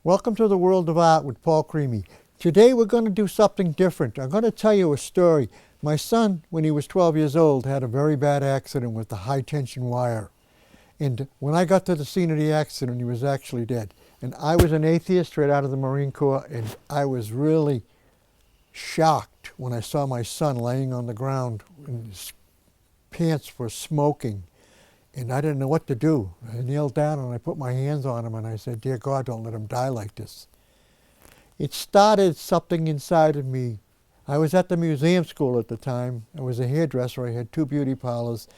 Welcome to the World of Art with Paul Crimi. Today we're going to do something different. I'm going to tell you a story. My son, when he was 12 years old, had a very bad accident with the high-tension wire. And when I got to the scene of the accident, he was actually dead. And I was an atheist straight out of the Marine Corps, and I was really shocked when I saw my son laying on the ground and his pants were smoking. And I didn't know what to do. I kneeled down and I put my hands on him and I said, "Dear God, don't let him die like this." It started something inside of me. I was at the museum school at the time. I was a hairdresser. I had 2 beauty parlors.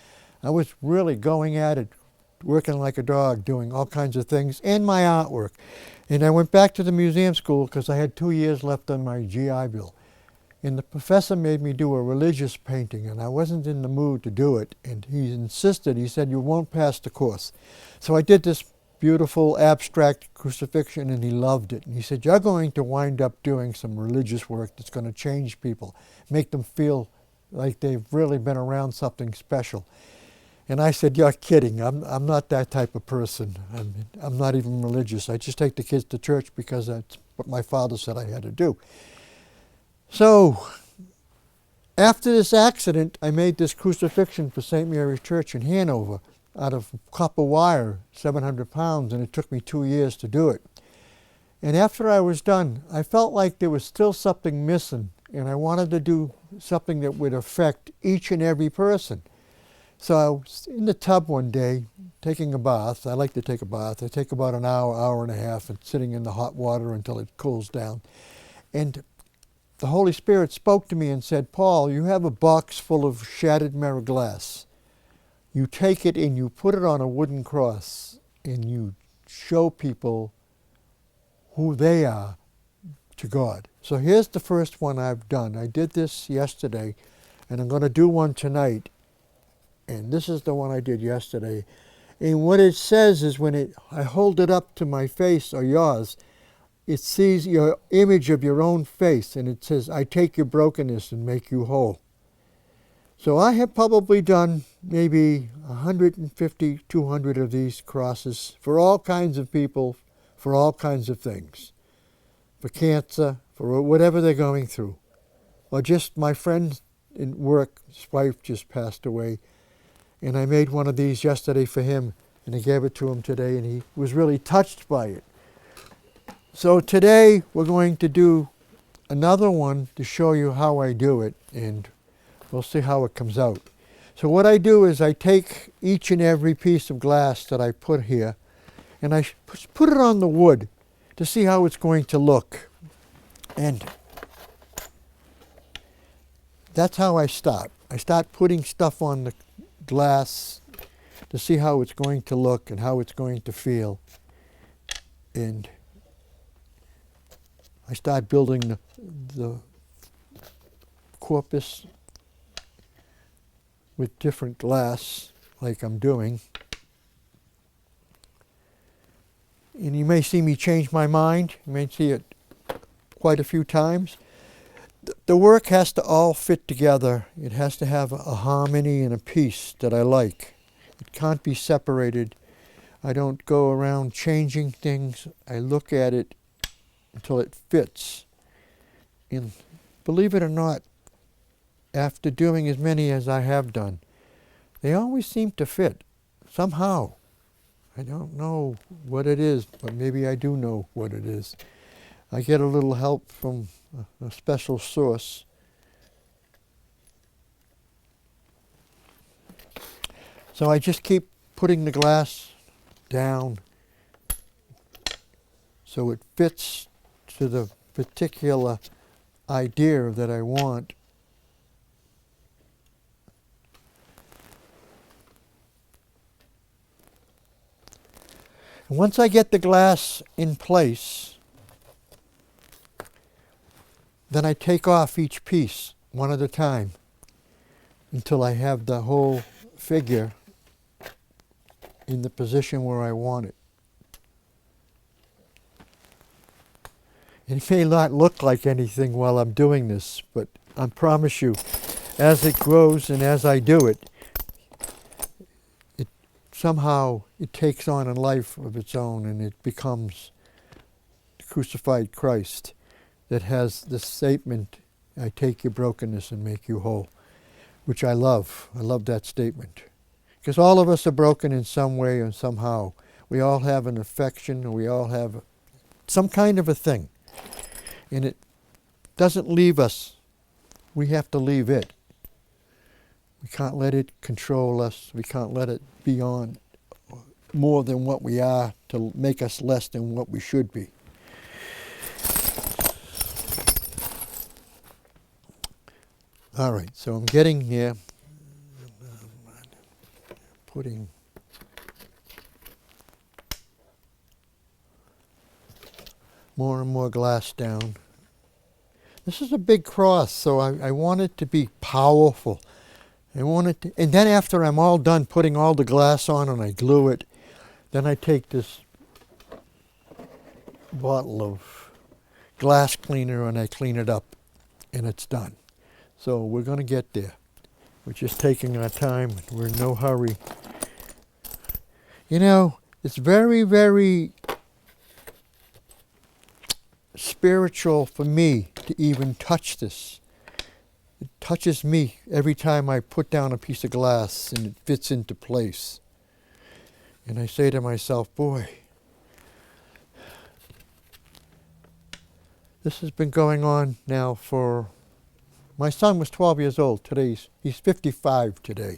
I was really going at it, working like a dog, doing all kinds of things, and my artwork. And I went back to the museum school because I had 2 years left on my GI Bill. And the professor made me do a religious painting, and I wasn't in the mood to do it. And he insisted, he said, "You won't pass the course." So I did this beautiful abstract crucifixion, and he loved it. And he said, "You're going to wind up doing some religious work that's going to change people, make them feel like they've really been around something special." And I said, "You're kidding. I'm not that type of person. I'm not even religious. I just take the kids to church because that's what my father said I had to do." So, after this accident, I made this crucifixion for St. Mary's Church in Hanover out of copper wire, 700 pounds, and it took me 2 years to do it. And after I was done, I felt like there was still something missing, and I wanted to do something that would affect each and every person. So I was in the tub one day, taking a bath. I like to take a bath. I take about an hour, hour and a half, and sitting in the hot water until it cools down. And the Holy Spirit spoke to me and said, "Paul, you have a box full of shattered mirror glass. You take it and you put it on a wooden cross and you show people who they are to God." So here's the first one I've done. I did this yesterday, and I'm going to do one tonight. And this is the one I did yesterday. And what it says is when I hold it up to my face or yours, it sees your image of your own face, and it says, "I take your brokenness and make you whole." So I have probably done maybe 150, 200 of these crosses for all kinds of people, for all kinds of things. For cancer, for whatever they're going through. Or just my friend in work, his wife just passed away, and I made one of these yesterday for him, and I gave it to him today, and he was really touched by it. So today we're going to do another one to show you how I do it, and we'll see how it comes out. So what I do is I take each and every piece of glass that I put here, and I put it on the wood to see how it's going to look. And that's how I start. I start putting stuff on the glass to see how it's going to look and how it's going to feel. And I start building the corpus with different glass, like I'm doing. And you may see me change my mind. You may see it quite a few times. The work has to all fit together. It has to have a harmony and a piece that I like. It can't be separated. I don't go around changing things. I look at it until it fits. And believe it or not, after doing as many as I have done, they always seem to fit, somehow. I don't know what it is, but maybe I do know what it is. I get a little help from a special source. So I just keep putting the glass down so it fits to the particular idea that I want. And once I get the glass in place, then I take off each piece one at a time until I have the whole figure in the position where I want it. It may not look like anything while I'm doing this, but I promise you, as it grows and as I do it, somehow it takes on a life of its own, and it becomes crucified Christ that has this statement, I take your brokenness and make you whole, which I love. I love that statement. Because all of us are broken in some way or somehow. We all have an affection, or we all have some kind of a thing. And it doesn't leave us. We have to leave it. We can't let it control us. We can't let it be on more than what we are to make us less than what we should be. All right, so I'm getting here, putting more and more glass down. This is a big cross, so I want it to be powerful. I want it to, and then after I'm all done putting all the glass on and I glue it, then I take this bottle of glass cleaner and I clean it up, and it's done. So we're going to get there. We're just taking our time. We're in no hurry. You know, it's very, very spiritual for me to even touch this. It touches me every time I put down a piece of glass and it fits into place. And I say to myself, boy, this has been going on now for, my son was 12 years old. Today he's 55 today.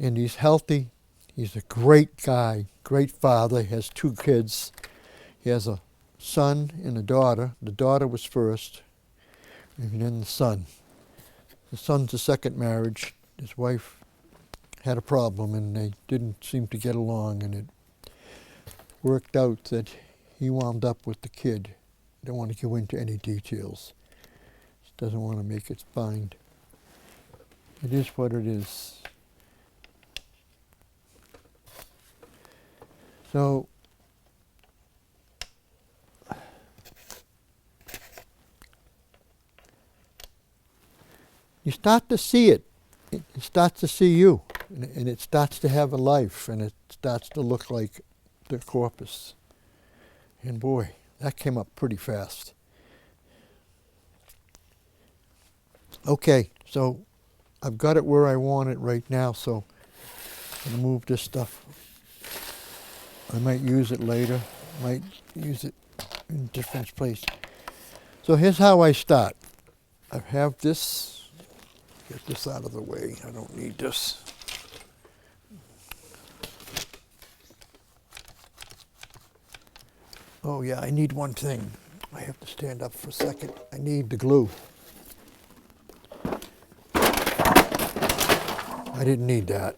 And he's healthy. He's a great guy, great father. He has 2 kids. He has a son and a daughter. The daughter was first, and then the son. The son's a second marriage. His wife had a problem, and they didn't seem to get along, and it worked out that he wound up with the kid. I don't want to go into any details. Just doesn't want to make it bind. It is what it is. So, you start to see it. It starts to see you, and it starts to have a life, and it starts to look like the corpus. And boy, that came up pretty fast. Okay, so I've got it where I want it right now, so I'm going to move this stuff. I might use it later, might use it in a different place. So here's how I start. I have this, get this out of the way, I don't need this. Oh yeah, I need one thing. I have to stand up for a second. I need the glue. I didn't need that.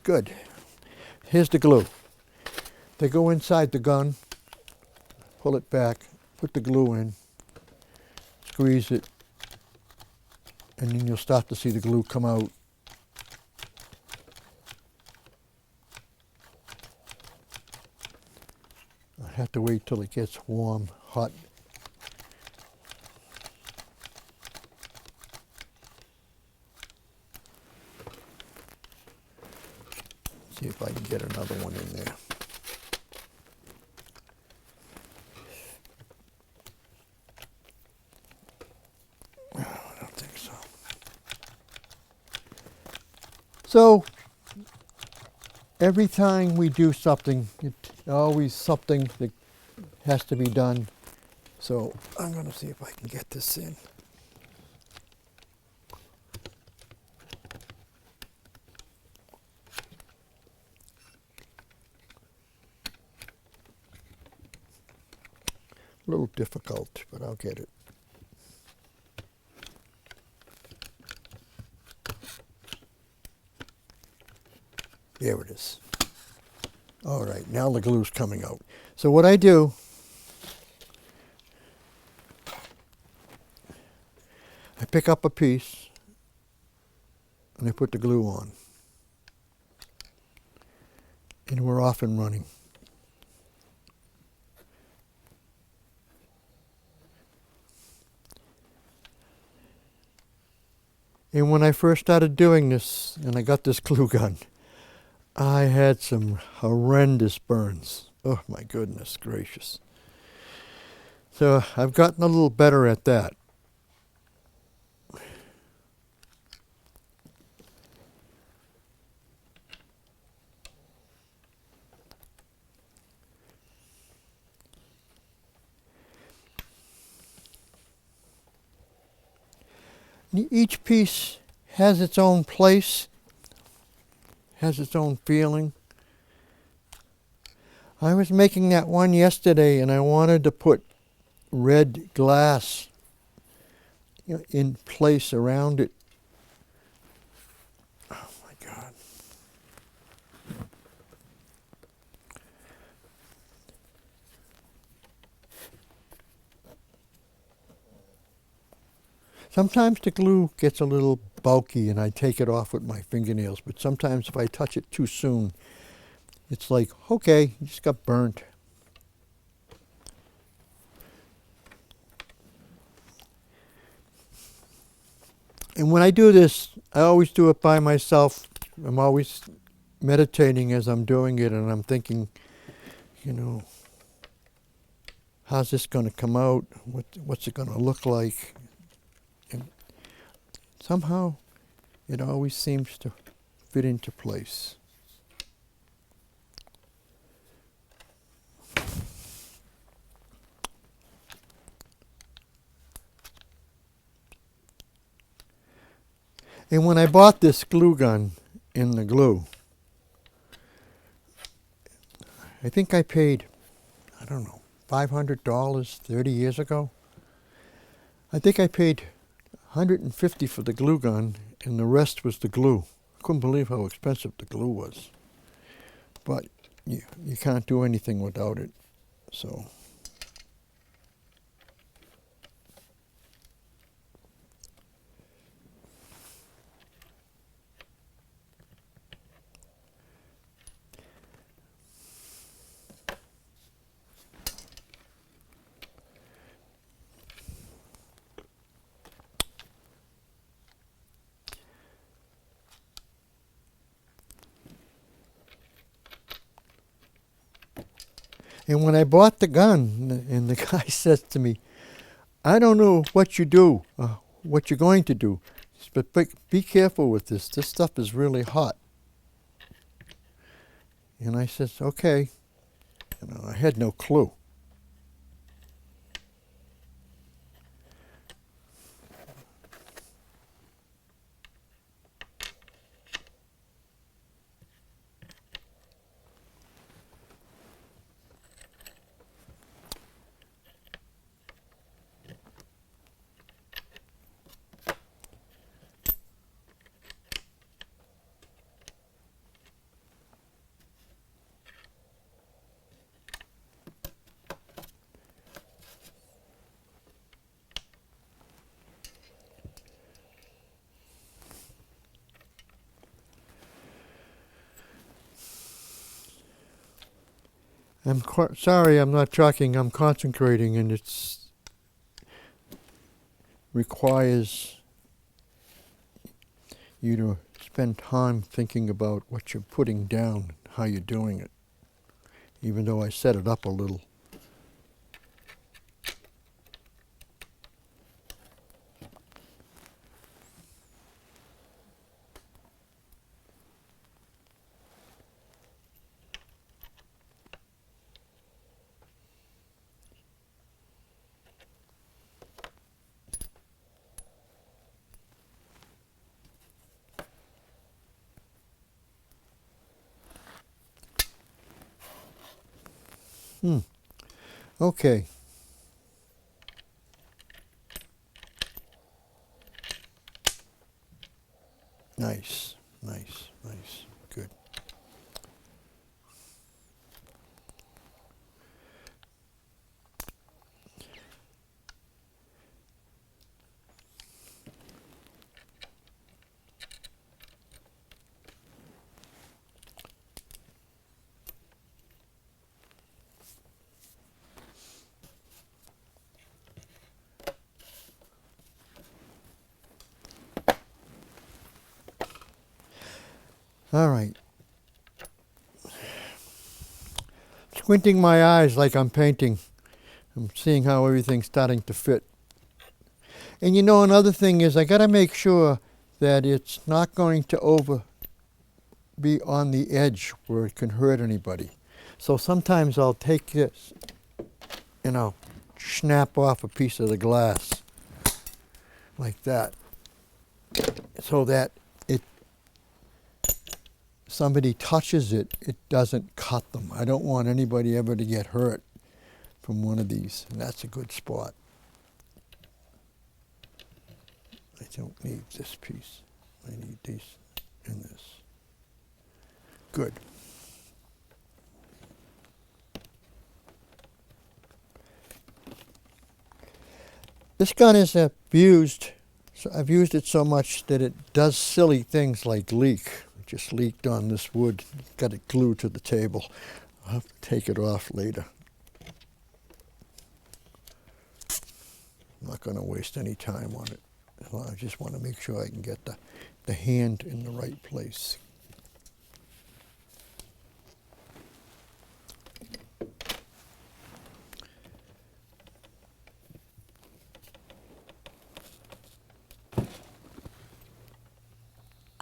Good. Here's the glue. They go inside the gun, pull it back, put the glue in, squeeze it, and then you'll start to see the glue come out. I have to wait till it gets warm, hot. See if I can get another one in there. I don't think so. So, every time we do something, it's always something that has to be done. So, I'm going to see if I can get this in. A little difficult, but I'll get it. There it is. All right, now the glue's coming out. So what I do, I pick up a piece and I put the glue on. And we're off and running. And when I first started doing this, and I got this glue gun, I had some horrendous burns. Oh my goodness gracious. So I've gotten a little better at that. Each piece has its own place, has its own feeling. I was making that one yesterday and I wanted to put red glass in place around it. Oh my God. Sometimes the glue gets a little bulky and I take it off with my fingernails, but sometimes if I touch it too soon, it's like, okay, you just got burnt. And when I do this, I always do it by myself. I'm always meditating as I'm doing it, and I'm thinking, you know, how's this going to come out? What's it going to look like? And somehow, it always seems to fit into place. And when I bought this glue gun in the glue, I think I paid, I don't know, $500 30 years ago. I think I paid $150 for the glue gun, and the rest was the glue. I couldn't believe how expensive the glue was. But you can't do anything without it, so. And when I bought the gun, and the guy says to me, I don't know what you do, what you're going to do, but be careful with this. This stuff is really hot. And I says, okay. I had no clue. I'm sorry I'm not talking, I'm concentrating, and it's requires you to spend time thinking about what you're putting down, how you're doing it, even though I set it up a little. Okay. Nice, nice, nice, good. All right. squinting my eyes like I'm painting. I'm seeing how everything's starting to fit. And you know, another thing is I got to make sure that it's not going to be on the edge where it can hurt anybody. So sometimes I'll take this and I'll snap off a piece of the glass like that, so that somebody touches it, it doesn't cut them. I don't want anybody ever to get hurt from one of these, and that's a good spot. I don't need this piece. I need these and this. Good. This gun is abused. So I've used it so much that it does silly things like leak. It just leaked on this wood. Got it glued to the table. I'll have to take it off later. I'm not going to waste any time on it. I just want to make sure I can get the hand in the right place.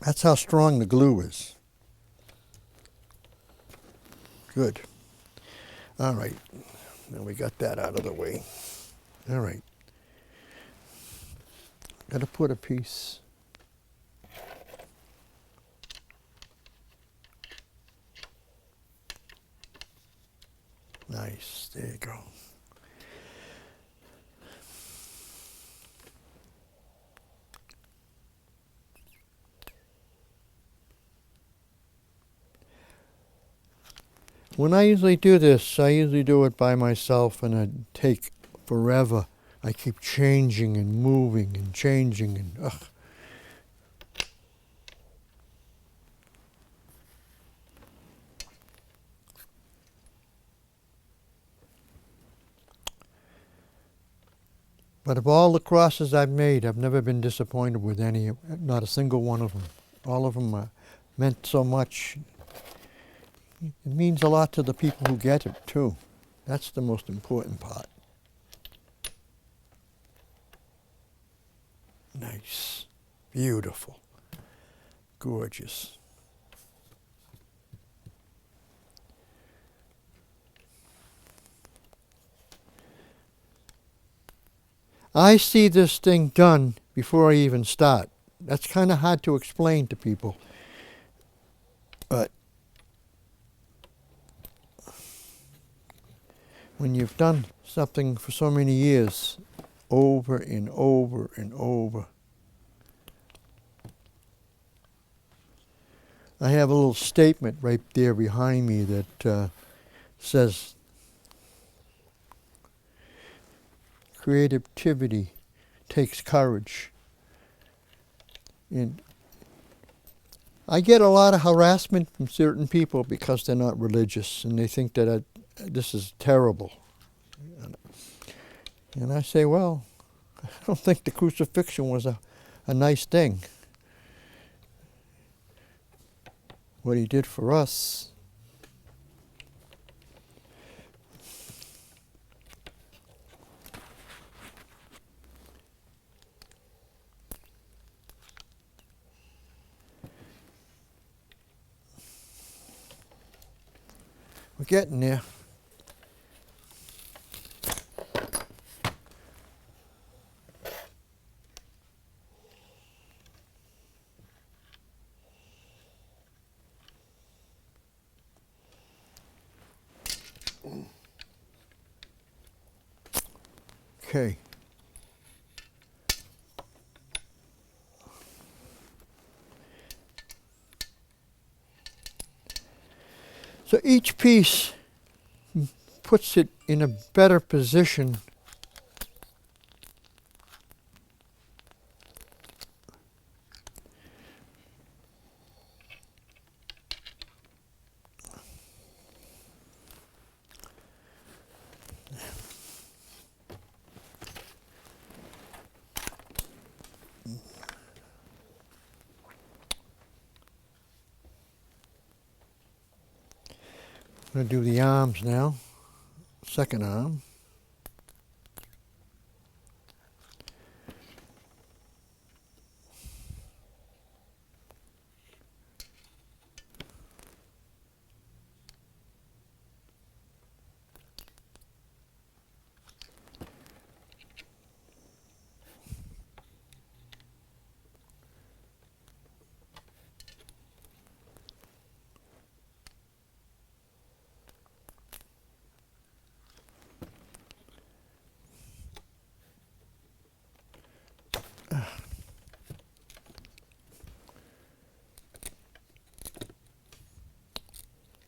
That's how strong the glue is. Good. All right. Now we got that out of the way. All right. Got to put a piece. Nice. There you go. When I usually do this, I usually do it by myself, and I take forever. I keep changing and moving and changing and ugh. But of all the crosses I've made, I've never been disappointed with any, not a single one of them. All of them meant so much. It means a lot to the people who get it, too. That's the most important part. Nice. Beautiful. Gorgeous. I see this thing done before I even start. That's kind of hard to explain to people. But when you've done something for so many years, over and over and over. I have a little statement right there behind me that says, creativity takes courage. And I get a lot of harassment from certain people because they're not religious and they think that this is terrible. And I say, well, I don't think the crucifixion was a nice thing. What he did for us. We're getting there. Okay. So each piece puts it in a better position . I'm going to do the arms now. Second arm.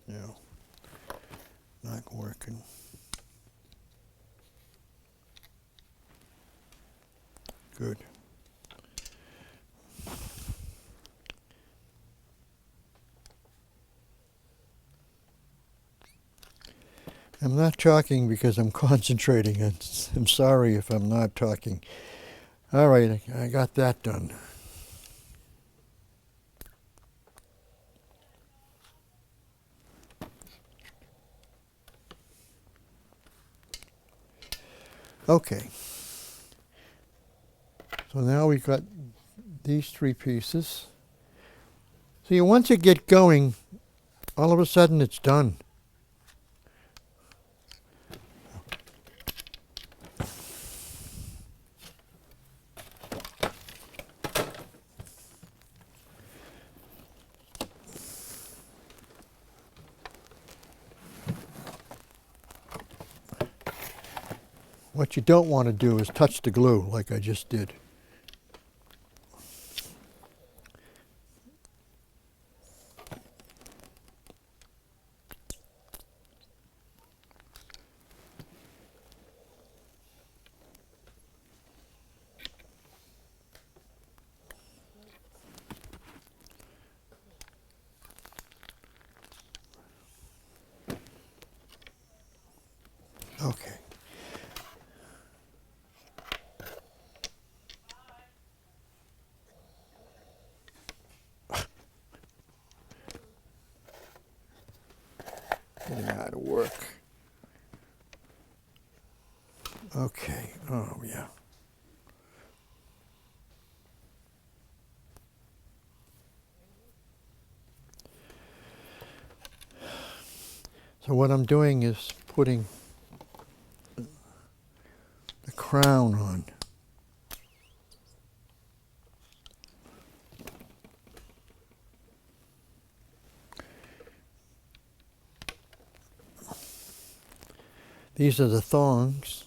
No, not working. Good. I'm not talking because I'm concentrating. I'm sorry if I'm not talking. All right, I got that done. Okay. So now we've got these three pieces. See, once you get going, all of a sudden it's done. What you don't want to do is touch the glue like I just did. Okay. Getting out of work. Okay. Oh, yeah. So what I'm doing is putting the crown on. These are the thongs.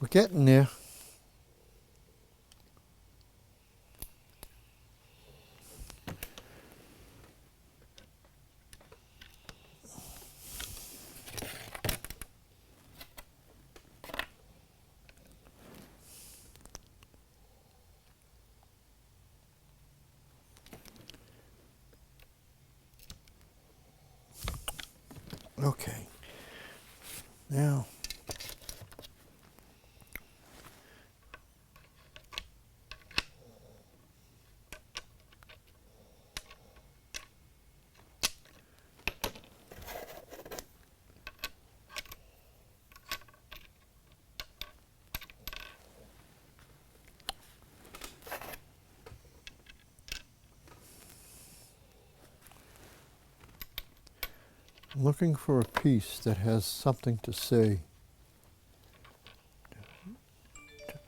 We're getting there. Okay. Now, I'm looking for a piece that has something to say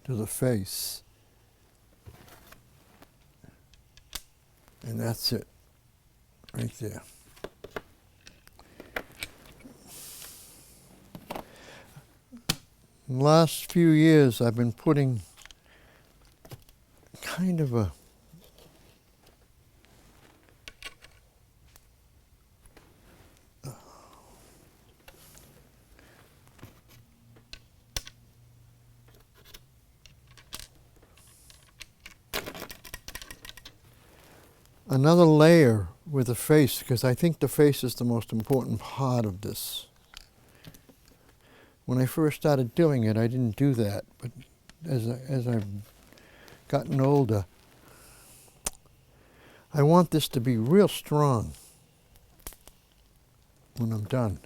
to the face. And that's it, right there. In the last few years, I've been putting kind of another layer with the face, because I think the face is the most important part of this. When I first started doing it, I didn't do that, but as I've gotten older, I want this to be real strong when I'm done.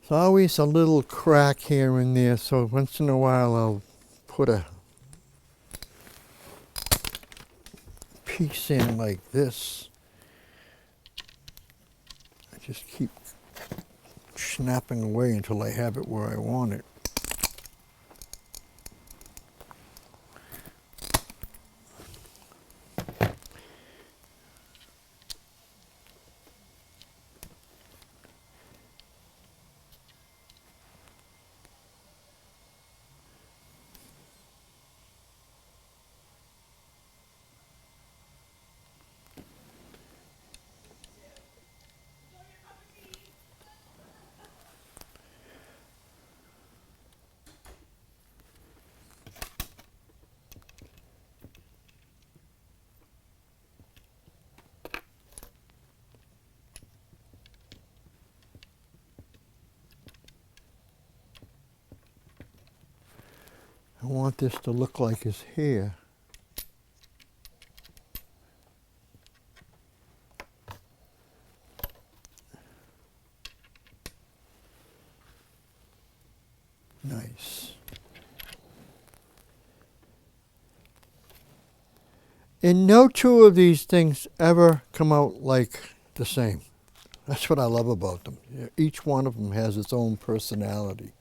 There's always a little crack here and there, so once in a while I'll put a piece in like this. I just keep snapping away until I have it where I want it. I want this to look like his hair. Nice. And no two of these things ever come out like the same. That's what I love about them. Each one of them has its own personality.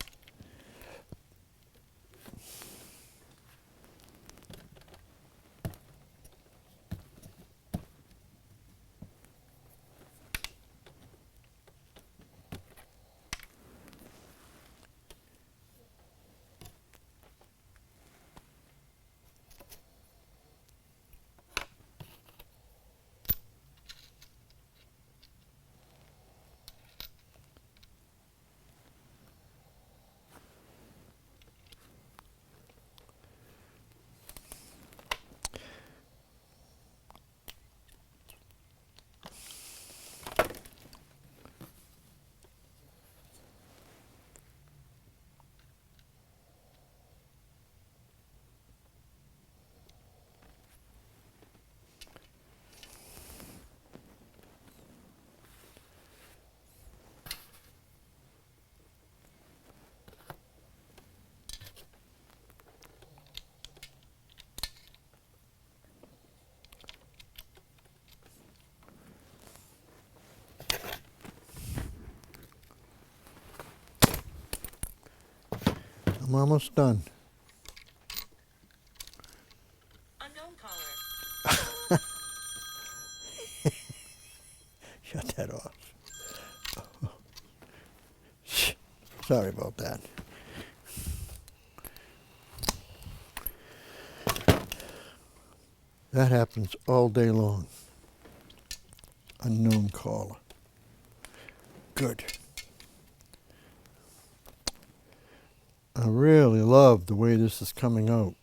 I'm almost done. Unknown caller. Shut that off. Sorry about that. That happens all day long. Unknown caller. Good. I really love the way this is coming out.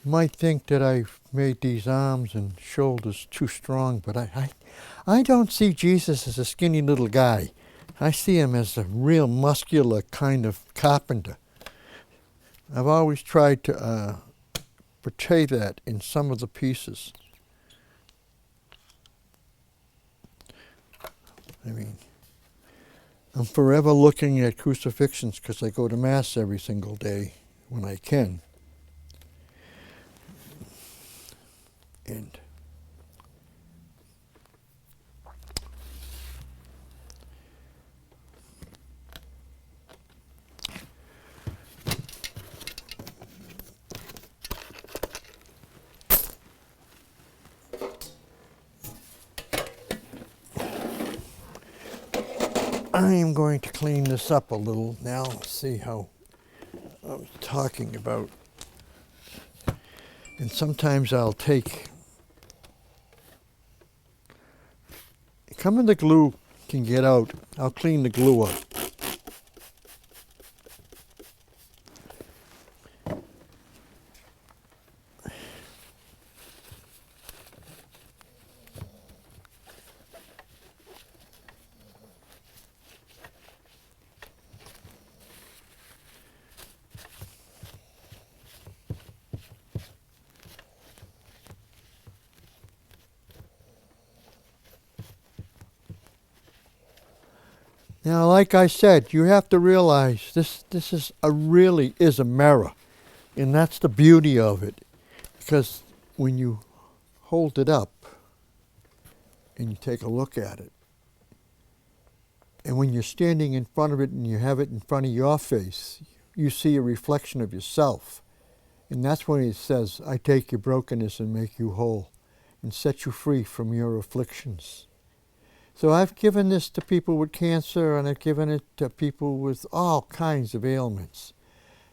You might think that I've made these arms and shoulders too strong, but I don't see Jesus as a skinny little guy. I see him as a real muscular kind of carpenter. I've always tried to portray that in some of the pieces. I mean, I'm forever looking at crucifixions because I go to Mass every single day when I can. And I am going to clean this up a little now, see how I was talking about. And sometimes I'll take, the glue can get out, I'll clean the glue up. Now, like I said, you have to realize this really is a mirror, and that's the beauty of it, because when you hold it up and you take a look at it, and when you're standing in front of it and you have it in front of your face, you see a reflection of yourself, and that's when it says, "I take your brokenness and make you whole, and set you free from your afflictions." So I've given this to people with cancer, and I've given it to people with all kinds of ailments.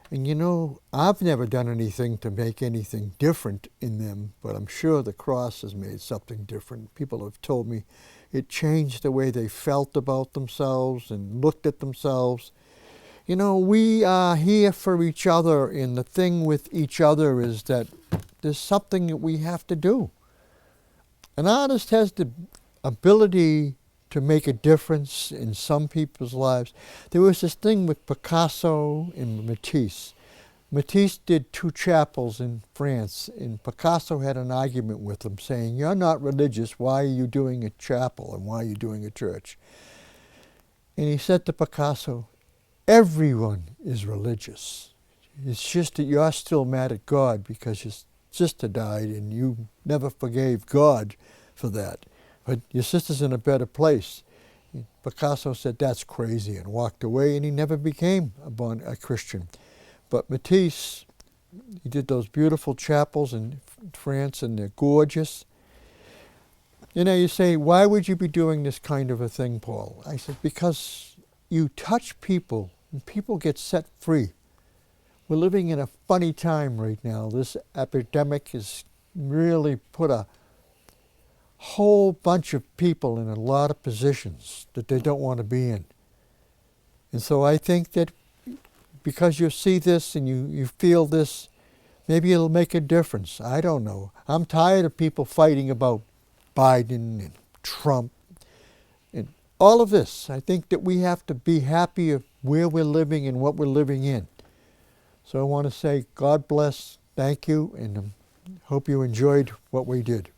And you know, I've never done anything to make anything different in them, but I'm sure the cross has made something different. People have told me it changed the way they felt about themselves and looked at themselves. You know, we are here for each other, and the thing with each other is that there's something that we have to do. An artist has the ability to make a difference in some people's lives. There was this thing with Picasso and Matisse. Matisse did 2 chapels in France, and Picasso had an argument with him saying, "You're not religious, why are you doing a chapel and why are you doing a church?" And he said to Picasso, "Everyone is religious. It's just that you're still mad at God because your sister died and you never forgave God for that. But your sister's in a better place." Picasso said, "That's crazy," and walked away, and he never became a Christian. But Matisse, he did those beautiful chapels in France, and they're gorgeous. You know, you say, "Why would you be doing this kind of a thing, Paul?" I said, "Because you touch people, and people get set free. We're living in a funny time right now. This epidemic has really put a whole bunch of people in a lot of positions that they don't want to be in. And so I think that because you see this and you feel this, maybe it'll make a difference. I don't know. I'm tired of people fighting about Biden and Trump and all of this. I think that we have to be happy of where we're living and what we're living in. So I want to say God bless, thank you, and hope you enjoyed what we did.